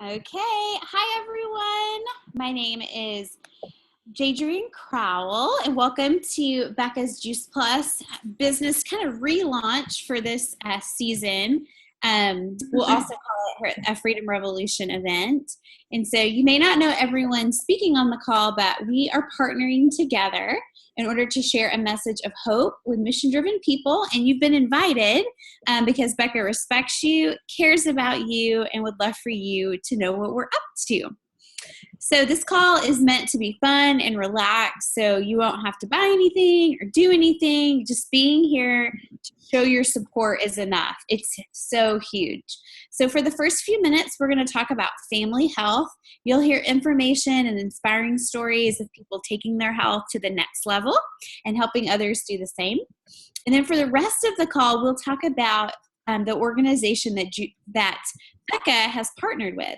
Okay. Hi, everyone. My name is Jadrian Crowell, and welcome to Becca's Juice Plus business kind of relaunch for this season. We'll also call it a Freedom Revolution event. And so you may not know everyone speaking on the call, but we are partnering together in order to share a message of hope with mission-driven people. And you've been invited because Becca respects you, cares about you, and would love for you to know what we're up to. So this call is meant to be fun and relaxed, so you won't have to buy anything or do anything. Just being here to show your support is enough. It's so huge. So for the first few minutes, we're going to talk about family health. You'll hear information and inspiring stories of people taking their health to the next level and helping others do the same. And then for the rest of the call, we'll talk about the organization that Becca has partnered with.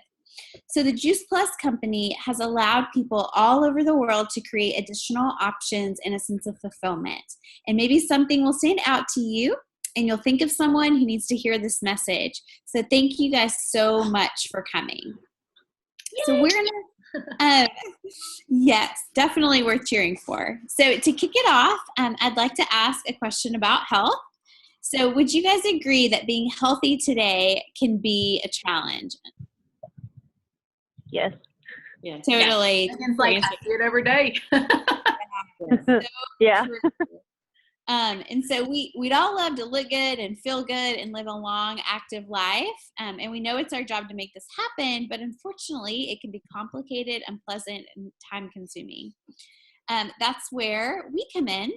So the Juice Plus company has allowed people all over the world to create additional options and a sense of fulfillment. And maybe something will stand out to you and you'll think of someone who needs to hear this message. So thank you guys so much for coming. Yay. So we're going to, yes, definitely worth cheering for. So to kick it off, I'd like to ask a question about health. So would you guys agree that being healthy today can be a challenge? Yes. Yeah. Totally. Yeah. It's like I see it every day. So yeah. And so we'd all love to look good and feel good and live a long, active life. And we know it's our job to make this happen, but unfortunately it can be complicated, unpleasant, and time consuming. That's where we come in.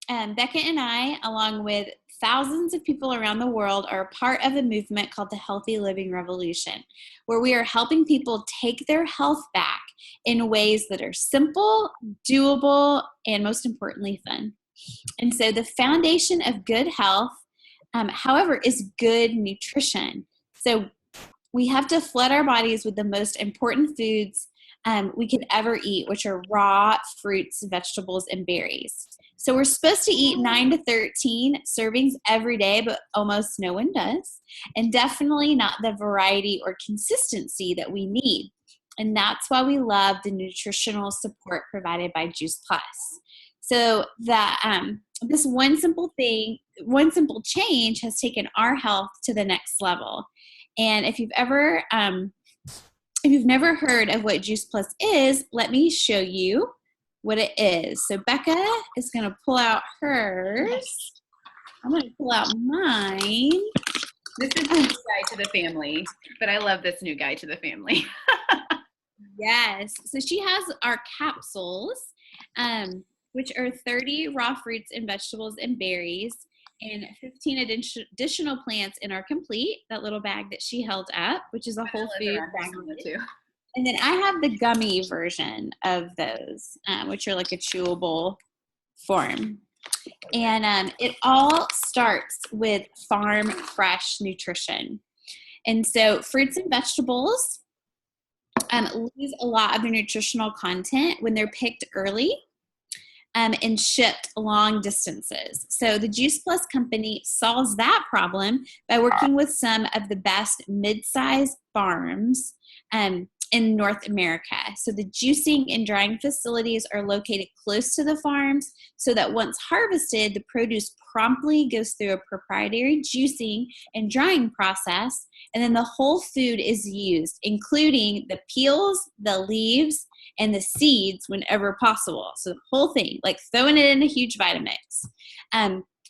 Becca and I, along with thousands of people around the world, are a part of a movement called the Healthy Living Revolution, where we are helping people take their health back in ways that are simple, doable, and most importantly, fun. And so the foundation of good health, however, is good nutrition. So we have to flood our bodies with the most important foods we could ever eat, which are raw fruits, vegetables, and berries. So we're supposed to eat 9 to 13 servings every day, but almost no one does. And definitely not the variety or consistency that we need. And that's why we love the nutritional support provided by Juice Plus. So that this one simple change has taken our health to the next level. And if you've never heard of what Juice Plus is, let me show you what it is. So Becca is going to pull out hers. I'm going to pull out mine. This is a new guide to the family, but I love this new guide to the family. Yes. So she has our capsules, which are 30 raw fruits and vegetables and berries, and 15 additional plants in our complete, that little bag that she held up, which is a whole food bag too. And then I have the gummy version of those, which are like a chewable form. And it all starts with farm fresh nutrition. And so fruits and vegetables lose a lot of their nutritional content when they're picked early and shipped long distances. So the Juice Plus company solves that problem by working with some of the best mid-sized farms in North America. So the juicing and drying facilities are located close to the farms so that once harvested, the produce promptly goes through a proprietary juicing and drying process, and then the whole food is used, including the peels, the leaves, and the seeds whenever possible. So the whole thing, like throwing it in a huge Vitamix.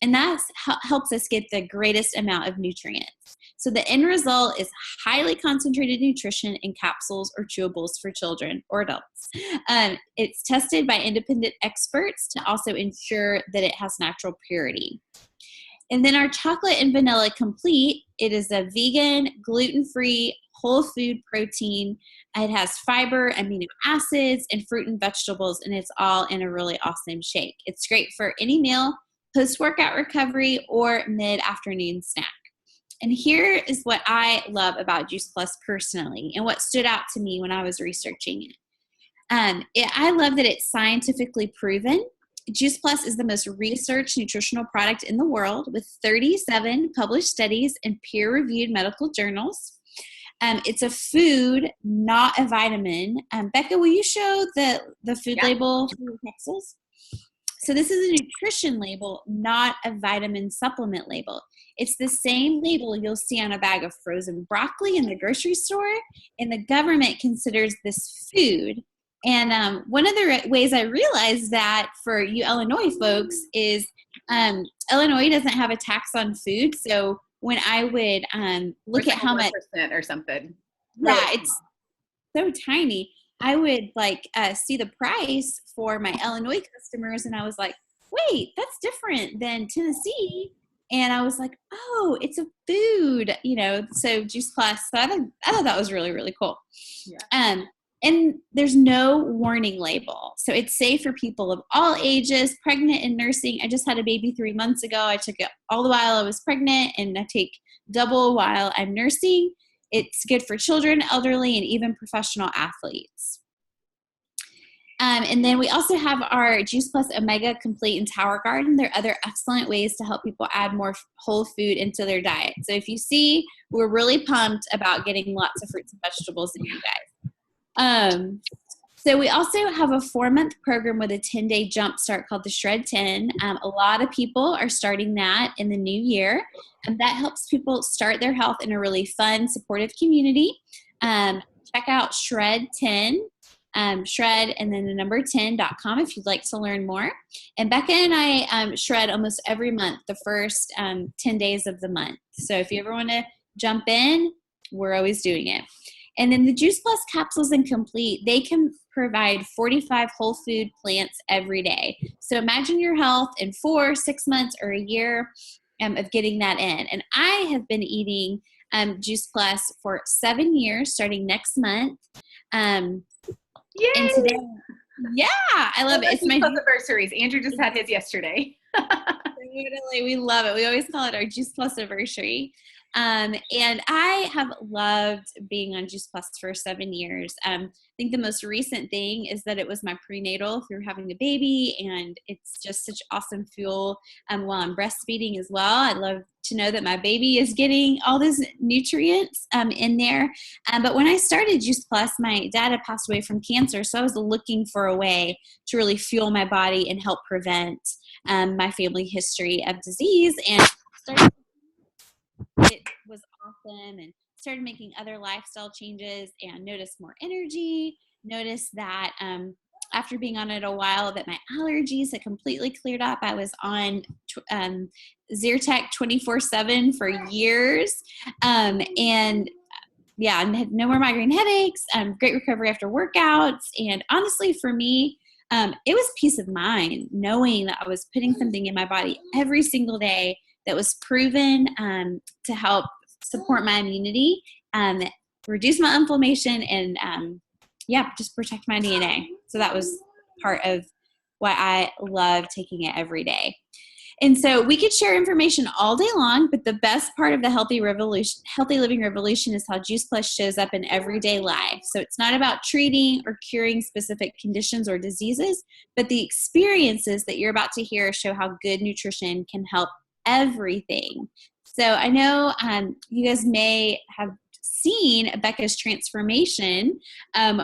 And that helps us get the greatest amount of nutrients. So the end result is highly concentrated nutrition in capsules or chewables for children or adults. It's tested by independent experts to also ensure that it has natural purity. And then our chocolate and vanilla complete, it is a vegan, gluten-free, whole food protein. It has fiber, amino acids, and fruit and vegetables, and it's all in a really awesome shake. It's great for any meal, post-workout recovery, or mid-afternoon snack. And here is what I love about Juice Plus personally and what stood out to me when I was researching it. I love that it's scientifically proven. Juice Plus is the most researched nutritional product in the world with 37 published studies in peer-reviewed medical journals. It's a food, not a vitamin. Becca, will you show the food label for your capsules? So this is a nutrition label, not a vitamin supplement label. It's the same label you'll see on a bag of frozen broccoli in the grocery store, and the government considers this food. And one of the ways I realized that for you Illinois folks is Illinois doesn't have a tax on food. So when I would look at how much % or something. Yeah, it's so tiny. I would see the price for my Illinois customers, and I was like, wait, that's different than Tennessee. And I was like, oh, it's a food, so Juice Plus. So I thought that was really, really cool. Yeah. And there's no warning label. So it's safe for people of all ages, pregnant and nursing. I just had a baby 3 months ago. I took it all the while I was pregnant, and I take double while I'm nursing. It's good for children, elderly, and even professional athletes. And then we also have our Juice Plus Omega Complete and Tower Garden. There are other excellent ways to help people add more whole food into their diet. So if you see, we're really pumped about getting lots of fruits and vegetables in you guys. So we also have a 4-month program with a 10-day jump start called the Shred 10. A lot of people are starting that in the new year, and that helps people start their health in a really fun, supportive community. Check out Shred 10, shred and then the number 10.com if you'd like to learn more. And Becca and I shred almost every month, the first 10 days of the month. So if you ever want to jump in, we're always doing it. And then the Juice Plus capsules and complete, they can provide 45 whole food plants every day. So imagine your health in 4, 6 months, or a year of getting that in. And I have been eating Juice Plus for 7 years, starting next month. Yay! And today, yeah, I love it. It's my anniversaries. Andrew just had his yesterday. Totally, we love it. We always call it our Juice Plus anniversary. And I have loved being on Juice Plus for 7 years. I think the most recent thing is that it was my prenatal if you're having a baby, and it's just such awesome fuel while I'm breastfeeding as well. I love to know that my baby is getting all those nutrients in there. But when I started Juice Plus, my dad had passed away from cancer, so I was looking for a way to really fuel my body and help prevent my family history of disease, and it was awesome, and started making other lifestyle changes and noticed more energy, noticed that after being on it a while that my allergies had completely cleared up. I was on Zyrtec 24/7 for years, and yeah, and had no more migraine headaches, great recovery after workouts. And honestly, for me, it was peace of mind knowing that I was putting something in my body every single day that was proven to help support my immunity, reduce my inflammation, and just protect my DNA. So that was part of why I love taking it every day. And so we could share information all day long, but the best part of the Healthy Living Revolution is how Juice Plus shows up in everyday life. So it's not about treating or curing specific conditions or diseases, but the experiences that you're about to hear show how good nutrition can help everything. So I know you guys may have seen Becca's transformation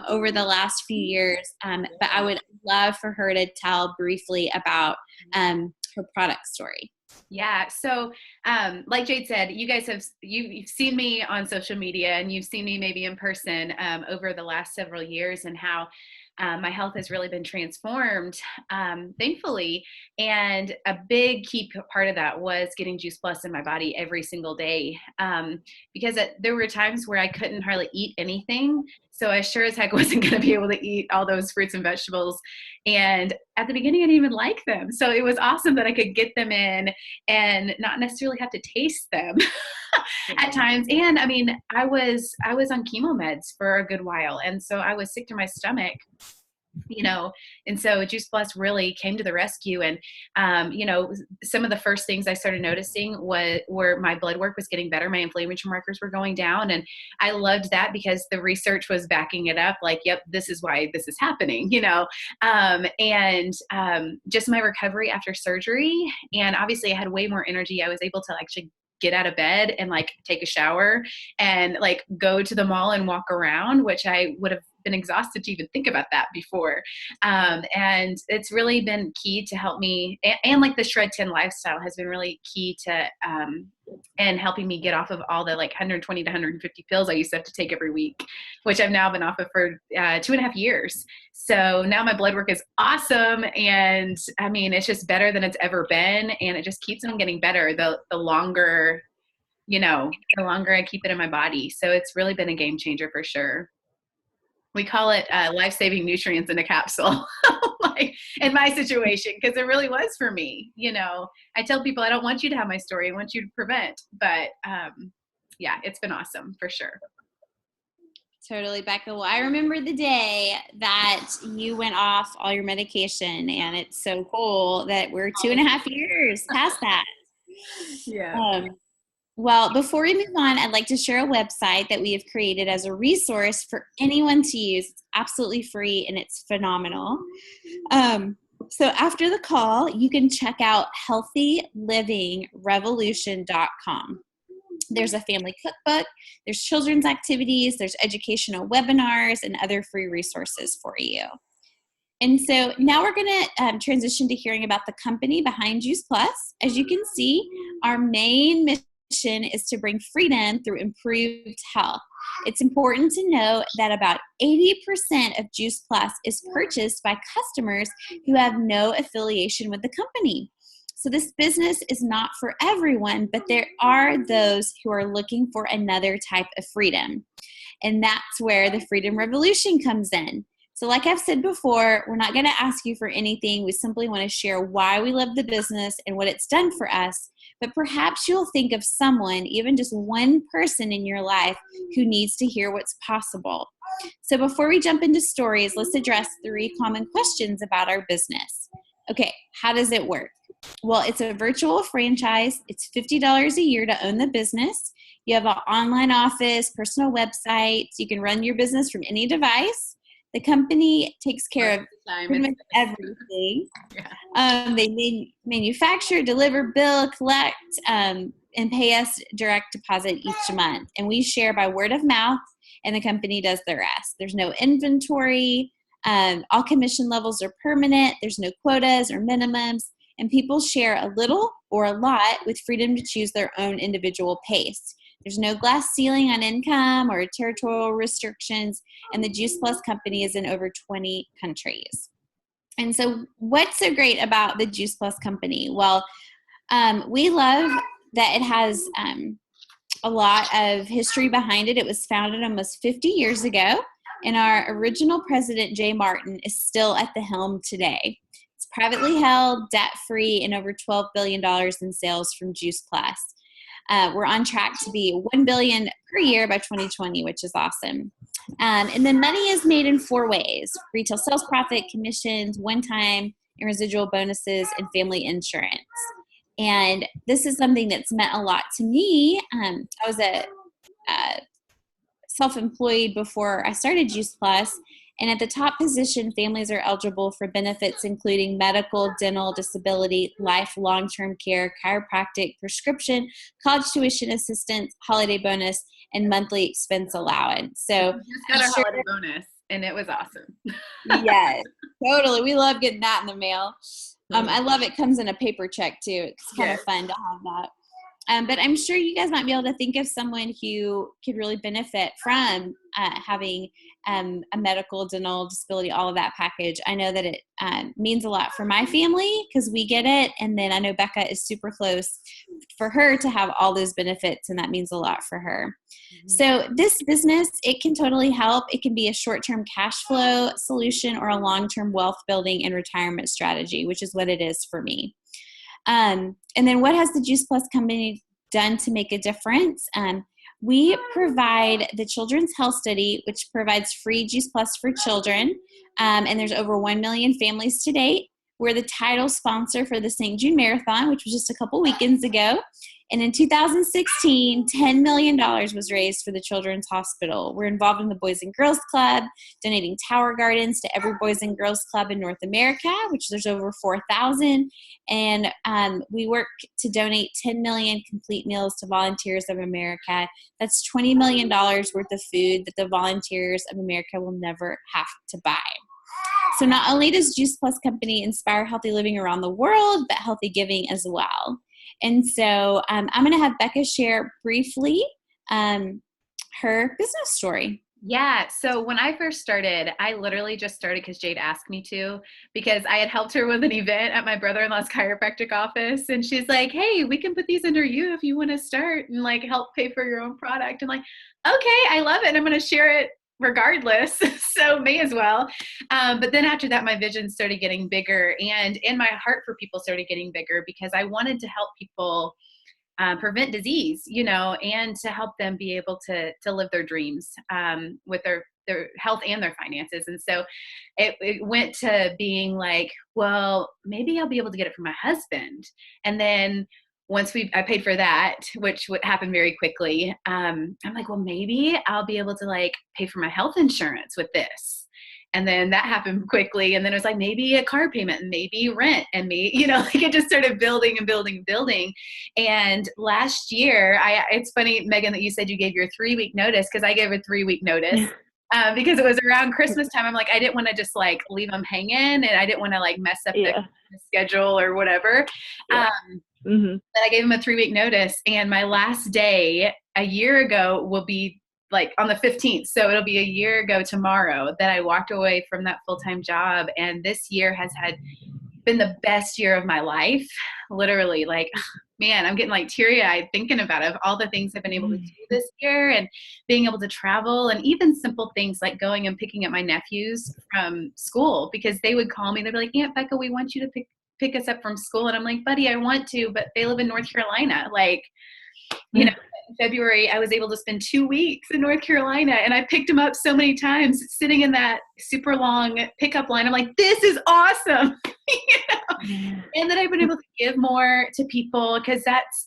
over the last few years, but I would love for her to tell briefly about her product story. Yeah. So, like Jade said, you guys you've seen me on social media, and you've seen me maybe in person over the last several years, and how my health has really been transformed, thankfully. And a big key part of that was getting Juice Plus in my body every single day, because there were times where I couldn't hardly eat anything. So I sure as heck wasn't going to be able to eat all those fruits and vegetables. And at the beginning, I didn't even like them. So it was awesome that I could get them in and not necessarily have to taste them at times. And I mean, I was on chemo meds for a good while. And so I was sick to my stomach, and so Juice Plus really came to the rescue. And, some of the first things I started noticing were my blood work was getting better. My inflammation markers were going down. And I loved that because the research was backing it up. Like, yep, this is why this is happening, just my recovery after surgery. And obviously I had way more energy. I was able to actually get out of bed and like take a shower and like go to the mall and walk around, which I would have been exhausted to even think about that before. And it's really been key to help me, and like the Shred 10 lifestyle has been really key to, and helping me get off of all the like 120 to 150 pills I used to have to take every week, which I've now been off of for 2.5 years. So now my blood work is awesome. And I mean, it's just better than it's ever been. And it just keeps on getting better the longer, the longer I keep it in my body. So it's really been a game changer for sure. We call it life-saving nutrients in a capsule, like in my situation, because it really was for me. I tell people I don't want you to have my story. I want you to prevent. But yeah, it's been awesome for sure. Totally, Becca. Well, I remember the day that you went off all your medication, and it's so cool that we're 2.5 years past that. Yeah. Well, before we move on, I'd like to share a website that we have created as a resource for anyone to use. It's absolutely free and it's phenomenal. So after the call, you can check out healthylivingrevolution.com. There's a family cookbook, there's children's activities, there's educational webinars, and other free resources for you. And so now we're going to transition to hearing about the company behind Juice Plus. As you can see, our main mission is to bring freedom through improved health. It's important to know that about 80% of Juice Plus is purchased by customers who have no affiliation with the company. So this business is not for everyone, but there are those who are looking for another type of freedom. And that's where the Freedom Revolution comes in. So like I've said before, we're not going to ask you for anything. We simply want to share why we love the business and what it's done for us. But perhaps you'll think of someone, even just one person in your life, who needs to hear what's possible. So before we jump into stories, let's address 3 common questions about our business. Okay, how does it work? Well, it's a virtual franchise. It's $50 a year to own the business. You have an online office, personal website. You can run your business from any device. The company takes care of pretty much everything. Yeah. They manufacture, deliver, bill, collect, and pay us direct deposit each month. And we share by word of mouth, and the company does the rest. There's no inventory. All commission levels are permanent. There's no quotas or minimums. And people share a little or a lot with freedom to choose their own individual pace. There's no glass ceiling on income or territorial restrictions, and the Juice Plus company is in over 20 countries. And so what's so great about the Juice Plus company? Well, we love that it has a lot of history behind it. It was founded almost 50 years ago, and our original president, Jay Martin, is still at the helm today. It's privately held, debt-free, and over $12 billion in sales from Juice Plus. We're on track to be $1 billion per year by 2020, which is awesome. And then money is made in 4 ways: retail sales profit, commissions, one-time and residual bonuses, and family insurance. And this is something that's meant a lot to me. I was self-employed before I started Juice Plus. And at the top position, families are eligible for benefits including medical, dental, disability, life, long-term care, chiropractic, prescription, college tuition assistance, holiday bonus, and monthly expense allowance. So we just got our holiday bonus, and it was awesome. Yes, totally. We love getting that in the mail. I love it comes in a paper check too. It's kind of fun to have that. But I'm sure you guys might be able to think of someone who could really benefit from having a medical, dental, disability, all of that package. I know that it means a lot for my family because we get it. And then I know Becca is super close for her to have all those benefits, and that means a lot for her. Mm-hmm. So this business, it can totally help. It can be a short-term cash flow solution or a long-term wealth building and retirement strategy, which is what it is for me. And then what has the Juice Plus company done to make a difference? We provide the Children's Health Study, which provides free Juice Plus for children. And there's over 1 million families to date. We're the title sponsor for the St. June Marathon, which was just a couple weekends ago. And in 2016, $10 million was raised for the Children's Hospital. We're involved in the Boys and Girls Club, donating Tower Gardens to every Boys and Girls Club in North America, which there's over 4,000. And we work to donate 10 million complete meals to Volunteers of America. That's $20 million worth of food that the Volunteers of America will never have to buy. So not only does Juice Plus Company inspire healthy living around the world, but healthy giving as well. And so I'm going to have Becca share briefly her business story. Yeah. So when I first started, I literally just started because Jade asked me to, because I had helped her with an event at my brother-in-law's chiropractic office. And she's like, hey, we can put these under you if you want to start and like help pay for your own product. I'm like, okay, I love it. And I'm going to share it regardless. So may as well. But then after that, my vision started getting bigger and my heart for people started getting bigger because I wanted to help people prevent disease, you know, and to help them be able to live their dreams with their health and their finances. And so it went to being like, well, maybe I'll be able to get it for my husband. And then once I paid for that, which would happen very quickly, I'm like, well, maybe I'll be able to like pay for my health insurance with this. And then that happened quickly. And then it was like maybe a car payment and maybe rent and me, you know, like it just started building and building and building. And last year, it's funny, Megan, that you said you gave your 3-week notice because I gave a 3-week notice. Because it was around Christmas time. I'm like, I didn't want to just like leave them hanging and I didn't want to like mess up the schedule or whatever. But I gave him a 3-week notice and my last day a year ago will be like on the 15th. So it'll be a year ago tomorrow that I walked away from that full-time job. And this year has been the best year of my life. Literally, like, man, I'm getting like teary-eyed thinking about it, of all the things I've been able to do this year and being able to travel and even simple things like going and picking up my nephews from school because they would call me. They'd be like, Aunt Becca, we want you to pick us up from school. And I'm like, buddy, I want to, but they live in North Carolina. Like, you know, in February, I was able to spend 2 weeks in North Carolina and I picked them up so many times sitting in that super long pickup line. I'm like, this is awesome. You know? And then I've been able to give more to people because that's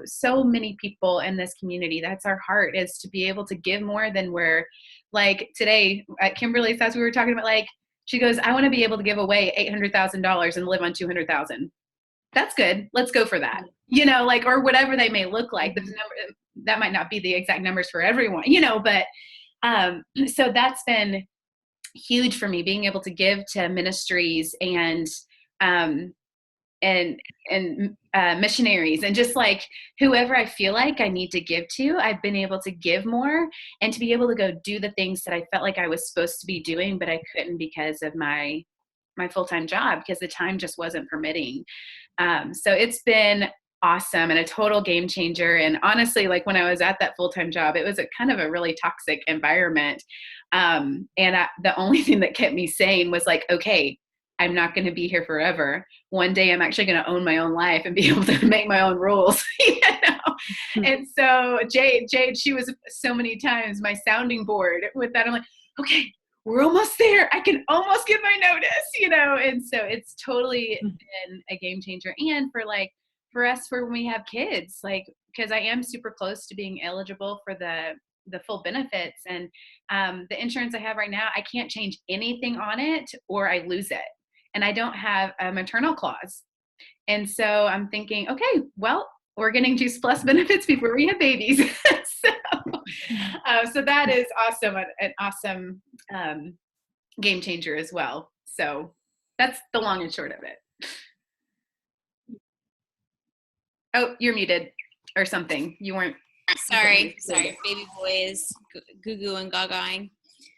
so many people in this community. That's our heart, is to be able to give more than we're like today at Kimberly's house. We were talking about like, she goes, I want to be able to give away $800,000 and live on $200,000. That's good. Let's go for that. You know, like, or whatever they may look like. That might not be the exact numbers for everyone, you know, but so that's been huge for me, being able to give to ministries and missionaries and just like whoever I feel like I need to give to. I've been able to give more and to be able to go do the things that I felt like I was supposed to be doing, but I couldn't because of my full-time job, because the time just wasn't permitting. So it's been awesome and a total game changer. And honestly, like when I was at that full-time job, it was a kind of a really toxic environment. The only thing that kept me sane was like, okay, I'm not going to be here forever. One day I'm actually going to own my own life and be able to make my own rules, you know? And so Jade, she was so many times my sounding board with that. I'm like, okay, we're almost there. I can almost give my notice, you know? And so it's totally been a game changer. And for us, for when we have kids, like, because I am super close to being eligible for the full benefits and the insurance I have right now, I can't change anything on it or I lose it. And I don't have a maternal clause. And so I'm thinking, okay, well, we're getting Juice Plus benefits before we have babies. So that is awesome, an awesome game changer as well. So that's the long and short of it. Oh, you're muted or something. You weren't. Sorry. Baby boy is goo goo and gagaing.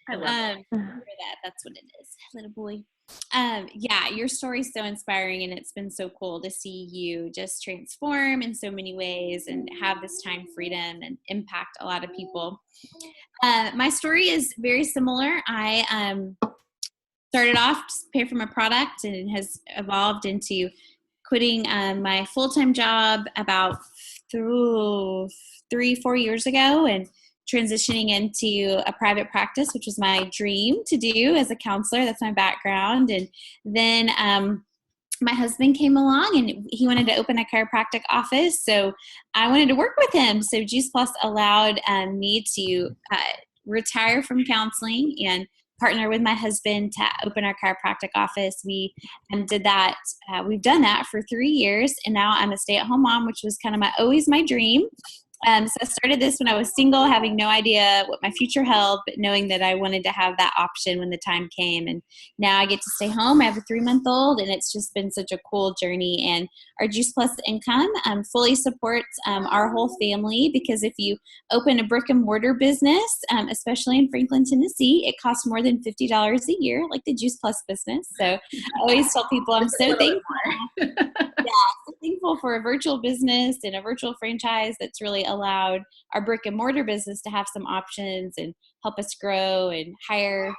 I love that's what it is, little boy. Yeah, your story's so inspiring and it's been so cool to see you just transform in so many ways and have this time freedom and impact a lot of people. My story is very similar. I started off to pay for my product and it has evolved into quitting my full-time job about 3-4 years ago and transitioning into a private practice, which was my dream to do as a counselor. That's my background. And then my husband came along and he wanted to open a chiropractic office. So I wanted to work with him. So Juice Plus allowed me to retire from counseling and partner with my husband to open our chiropractic office. We did that. We've done that for 3 years. And now I'm a stay-at-home mom, which was kind of always my dream. So I started this when I was single, having no idea what my future held, but knowing that I wanted to have that option when the time came. And now I get to stay home. I have a 3-month-old, and it's just been such a cool journey. And our Juice Plus income fully supports our whole family, because if you open a brick and mortar business, especially in Franklin, Tennessee, it costs more than $50 a year, like the Juice Plus business. So I always tell people I'm so thankful for a virtual business and a virtual franchise that's really allowed our brick and mortar business to have some options and help us grow and hire,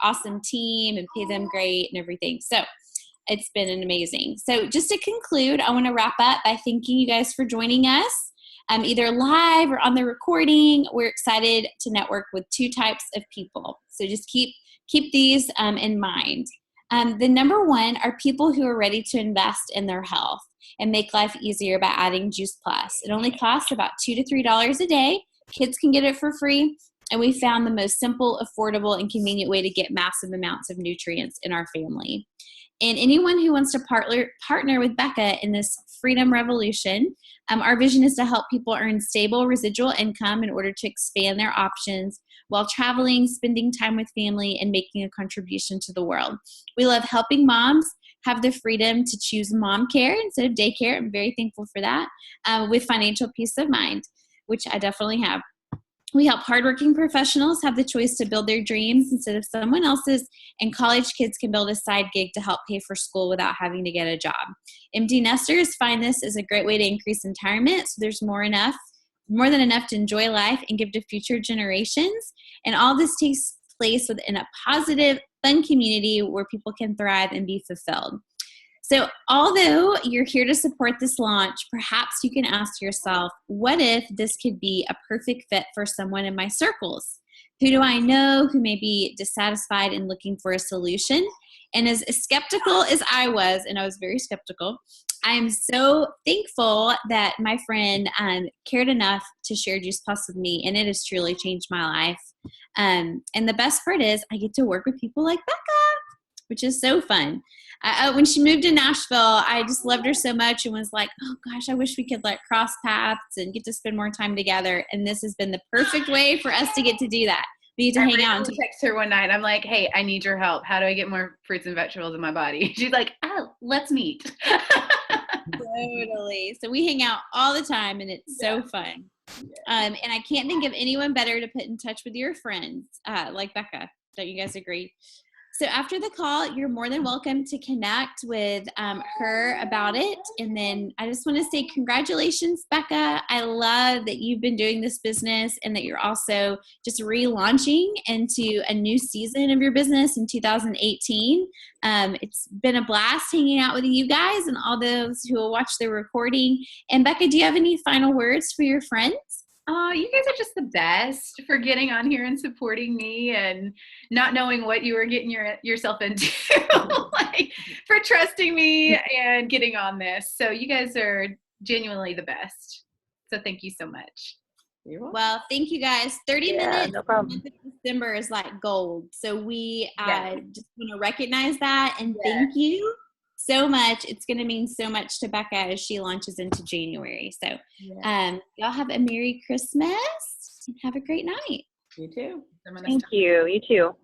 awesome team and pay them great and everything. So it's been an amazing. So just to conclude, I want to wrap up by thanking you guys for joining us, either live or on the recording. We're excited to network with 2 types of people. So just keep these in mind. The number one are people who are ready to invest in their health and make life easier by adding Juice Plus. It only costs about $2 to $3 a day. Kids can get it for free. And we found the most simple, affordable, and convenient way to get massive amounts of nutrients in our family. And anyone who wants to partner with Becca in this freedom revolution, our vision is to help people earn stable residual income in order to expand their options while traveling, spending time with family, and making a contribution to the world. We love helping moms have the freedom to choose mom care instead of daycare. I'm very thankful for that, with financial peace of mind, which I definitely have. We help hardworking professionals have the choice to build their dreams instead of someone else's, and college kids can build a side gig to help pay for school without having to get a job. Empty nesters find this as a great way to increase retirement, so there's more than enough to enjoy life and give to future generations. And all this takes place within a positive, fun community where people can thrive and be fulfilled. So although you're here to support this launch, perhaps you can ask yourself, what if this could be a perfect fit for someone in my circles? Who do I know who may be dissatisfied and looking for a solution? And as skeptical as I was, and I was very skeptical, I am so thankful that my friend cared enough to share Juice Plus with me, and it has truly changed my life. And the best part is I get to work with people like Becca, which is so fun. When she moved to Nashville, I just loved her so much and was like, oh gosh, I wish we could cross paths and get to spend more time together. And this has been the perfect way for us to get to do that. We get to hang out. I text her one night. I'm like, hey, I need your help. How do I get more fruits and vegetables in my body? She's like, oh, let's meet. Totally. So we hang out all the time, and it's so fun. And I can't think of anyone better to put in touch with your friends like Becca. Don't you guys agree? So after the call, you're more than welcome to connect with her about it. And then I just want to say congratulations, Becca. I love that you've been doing this business and that you're also just relaunching into a new season of your business in 2018. It's been a blast hanging out with you guys and all those who will watch the recording. And Becca, do you have any final words for your friends? Oh, you guys are just the best for getting on here and supporting me and not knowing what you were getting yourself into, for trusting me and getting on this. So you guys are genuinely the best. So thank you so much. Well, thank you guys. 30 minutes no problem. in December is like gold. So we just want to recognize that and thank you so much. It's going to mean so much to Becca as she launches into January. So y'all have a Merry Christmas and have a great night. You too. Thank you. You too.